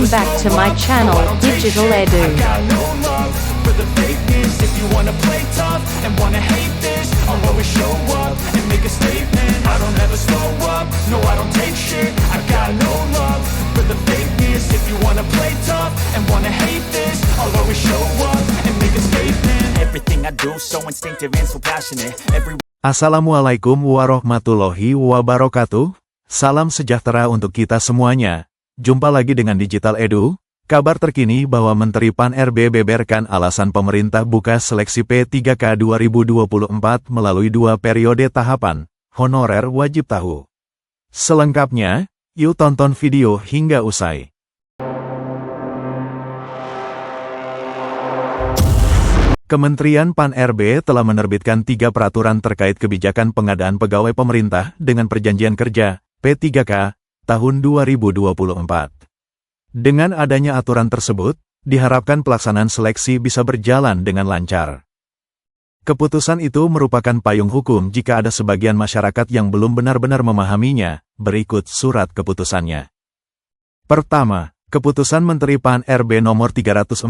Welcome back to my channel, Digital Edu. I got no love for the fakeness. If you wanna play tough and wanna hate this, I'll always show up and make a statement. I don't ever slow up, no I don't take shit. I got no love for the fakeness. If you wanna play tough and wanna hate this, I'll always show up and make a statement. Everything I do so instinctive and so passionate. Assalamualaikum warahmatullahi wabarakatuh. Salam sejahtera untuk kita semuanya. Jumpa lagi dengan Digital Edu. Kabar terkini bahwa Menteri Pan-RB beberkan alasan pemerintah buka seleksi P3K 2024 melalui 2 periode tahapan. Honorer wajib tahu. Selengkapnya, yuk tonton video hingga usai. Kementerian Pan-RB telah menerbitkan 3 peraturan terkait kebijakan pengadaan pegawai pemerintah dengan perjanjian kerja, P3K, tahun 2024. Dengan adanya aturan tersebut, diharapkan pelaksanaan seleksi bisa berjalan dengan lancar. Keputusan itu merupakan payung hukum jika ada sebagian masyarakat yang belum benar-benar memahaminya. Berikut surat keputusannya. Pertama, Keputusan Menteri Pan-RB Nomor 347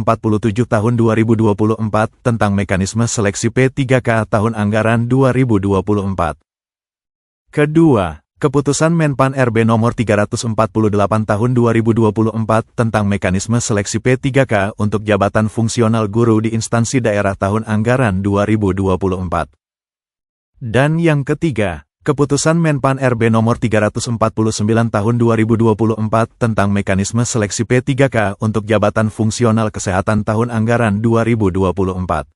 Tahun 2024 tentang Mekanisme Seleksi P3K Tahun Anggaran 2024. Kedua, Keputusan Menpan-RB Nomor 348 Tahun 2024 tentang Mekanisme Seleksi P3K untuk Jabatan Fungsional Guru di Instansi Daerah Tahun Anggaran 2024. Dan yang ketiga, Keputusan Menpan-RB Nomor 349 Tahun 2024 tentang Mekanisme Seleksi P3K untuk Jabatan Fungsional Kesehatan Tahun Anggaran 2024.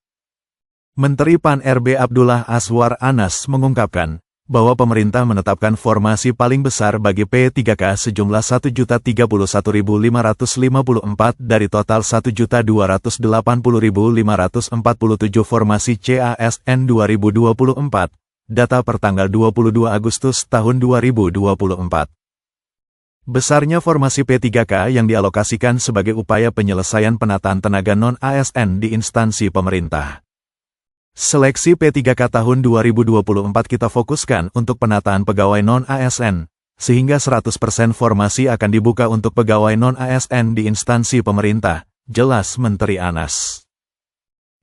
Menteri Pan-RB Abdullah Azwar Anas mengungkapkan bahwa pemerintah menetapkan formasi paling besar bagi P3K sejumlah 1.031.554 dari total 1.280.547 formasi CASN 2024. Data pertanggal 22 Agustus tahun 2024. Besarnya formasi P3K yang dialokasikan sebagai upaya penyelesaian penataan tenaga non-ASN di instansi pemerintah. Seleksi P3K tahun 2024 kita fokuskan untuk penataan pegawai non-ASN, sehingga 100% formasi akan dibuka untuk pegawai non-ASN di instansi pemerintah, jelas Menteri Anas.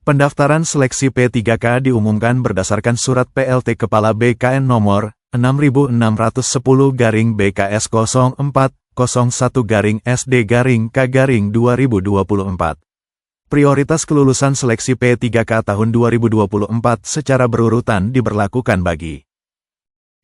Pendaftaran seleksi P3K diumumkan berdasarkan Surat PLT Kepala BKN Nomor 6610-BKS0401-SD-K-2024. Prioritas kelulusan seleksi P3K tahun 2024 secara berurutan diberlakukan bagi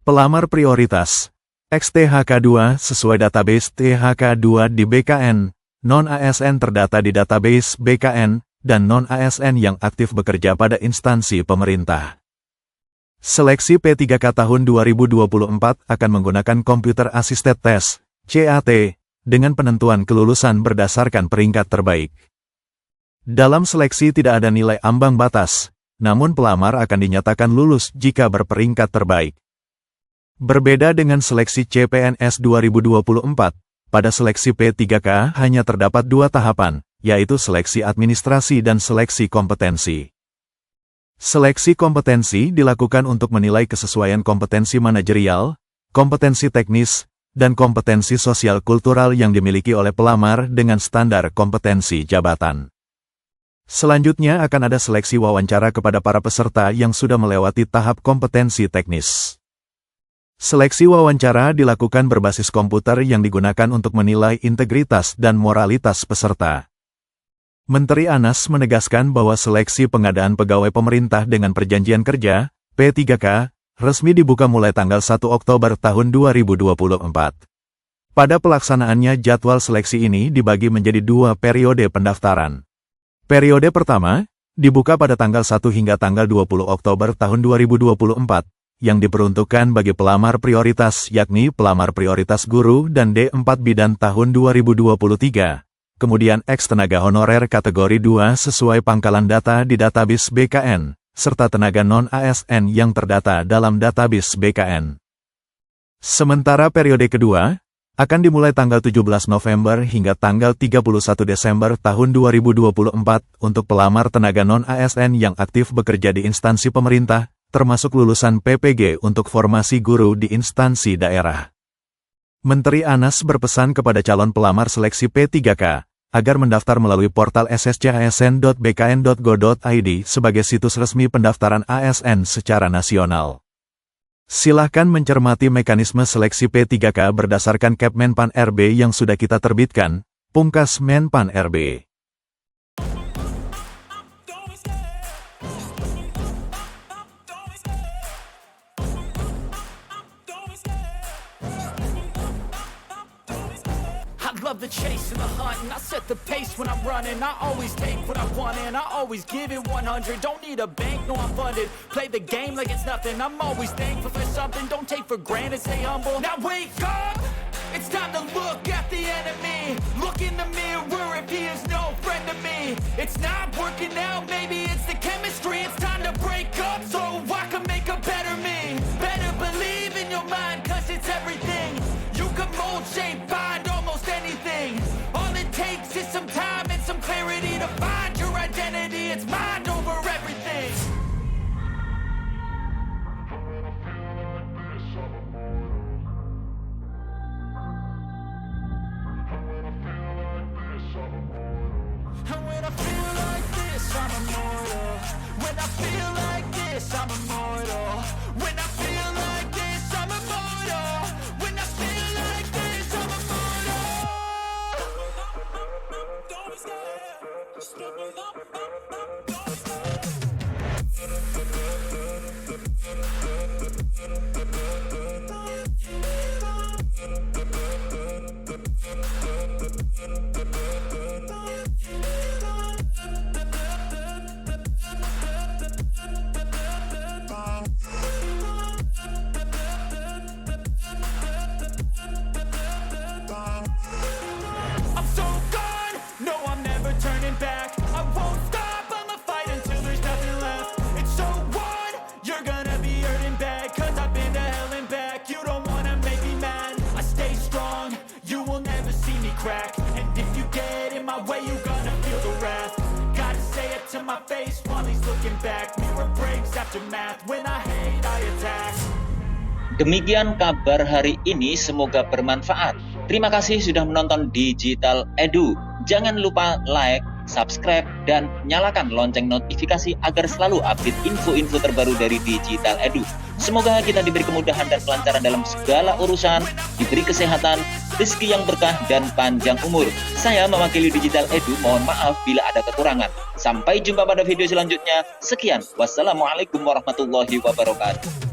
pelamar prioritas XTHK2 sesuai database THK2 di BKN, non-ASN terdata di database BKN, dan non-ASN yang aktif bekerja pada instansi pemerintah. Seleksi P3K tahun 2024 akan menggunakan Computer Assisted Test, CAT, dengan penentuan kelulusan berdasarkan peringkat terbaik. Dalam seleksi tidak ada nilai ambang batas, namun pelamar akan dinyatakan lulus jika berperingkat terbaik. Berbeda dengan seleksi CPNS 2024, pada seleksi P3K hanya terdapat 2 tahapan, yaitu seleksi administrasi dan seleksi kompetensi. Seleksi kompetensi dilakukan untuk menilai kesesuaian kompetensi manajerial, kompetensi teknis, dan kompetensi sosial kultural yang dimiliki oleh pelamar dengan standar kompetensi jabatan. Selanjutnya akan ada seleksi wawancara kepada para peserta yang sudah melewati tahap kompetensi teknis. Seleksi wawancara dilakukan berbasis komputer yang digunakan untuk menilai integritas dan moralitas peserta. Menteri Anas menegaskan bahwa seleksi pengadaan pegawai pemerintah dengan perjanjian kerja, P3K, resmi dibuka mulai tanggal 1 Oktober tahun 2024. Pada pelaksanaannya jadwal seleksi ini dibagi menjadi 2 periode pendaftaran. Periode pertama, dibuka pada tanggal 1 hingga tanggal 20 Oktober tahun 2024, yang diperuntukkan bagi pelamar prioritas yakni pelamar prioritas guru dan D4 bidan tahun 2023. Kemudian ex-tenaga honorer kategori 2 sesuai pangkalan data di database BKN, serta tenaga non-ASN yang terdata dalam database BKN. Sementara periode kedua, akan dimulai tanggal 17 November hingga tanggal 31 Desember tahun 2024 untuk pelamar tenaga non-ASN yang aktif bekerja di instansi pemerintah, termasuk lulusan PPG untuk formasi guru di instansi daerah. Menteri Anas berpesan kepada calon pelamar seleksi P3K, agar mendaftar melalui portal sscasn.bkn.go.id sebagai situs resmi pendaftaran ASN secara nasional. Silahkan mencermati mekanisme seleksi P3K berdasarkan Kepmenpan RB yang sudah kita terbitkan, pungkas Menpan RB. Love the chase and the hunt, and I set the pace when I'm running. I always take what I want and I always give it 100. Don't need a bank, no I'm funded. Play the game like it's nothing. I'm always thankful for something. Don't take for granted, stay humble. Now wake up, it's time to look at the enemy. Look in the mirror if he is no friend to me. It's not working out, maybe it's the chemistry. It's time to break up so I can make a better me. Better believe in your mind, cause it's everything. You can mold, shape, find almost anything. All it takes is some time and some clarity to find your identity. It's mind over everything. And when I feel like this, I'm immortal. When I feel like this, I'm immortal. When I feel like this, I'm immortal. When I feel like this, I'm immortal. Don't be scared. Step it up, don't be scared. I'm so gone, no I'm never turning back. I won't stop, I'ma fight until there's nothing left. It's so on, you're gonna be hurting bad. Cause I've been to hell and back. You don't wanna make me mad. I stay strong, you will never see me crack. And if you get in my way, you gonna feel the wrath. Gotta say it to my face while he's looking back. Mirror breaks after math. When I hate, I attack. Demikian kabar hari ini, semoga bermanfaat. Terima kasih sudah menonton Digital Edu. Jangan lupa like, subscribe, dan nyalakan lonceng notifikasi agar selalu update info-info terbaru dari Digital Edu. Semoga kita diberi kemudahan dan kelancaran dalam segala urusan, diberi kesehatan, rezeki yang berkah, dan panjang umur. Saya mewakili Digital Edu, mohon maaf bila ada kekurangan. Sampai jumpa pada video selanjutnya. Sekian, wassalamualaikum warahmatullahi wabarakatuh.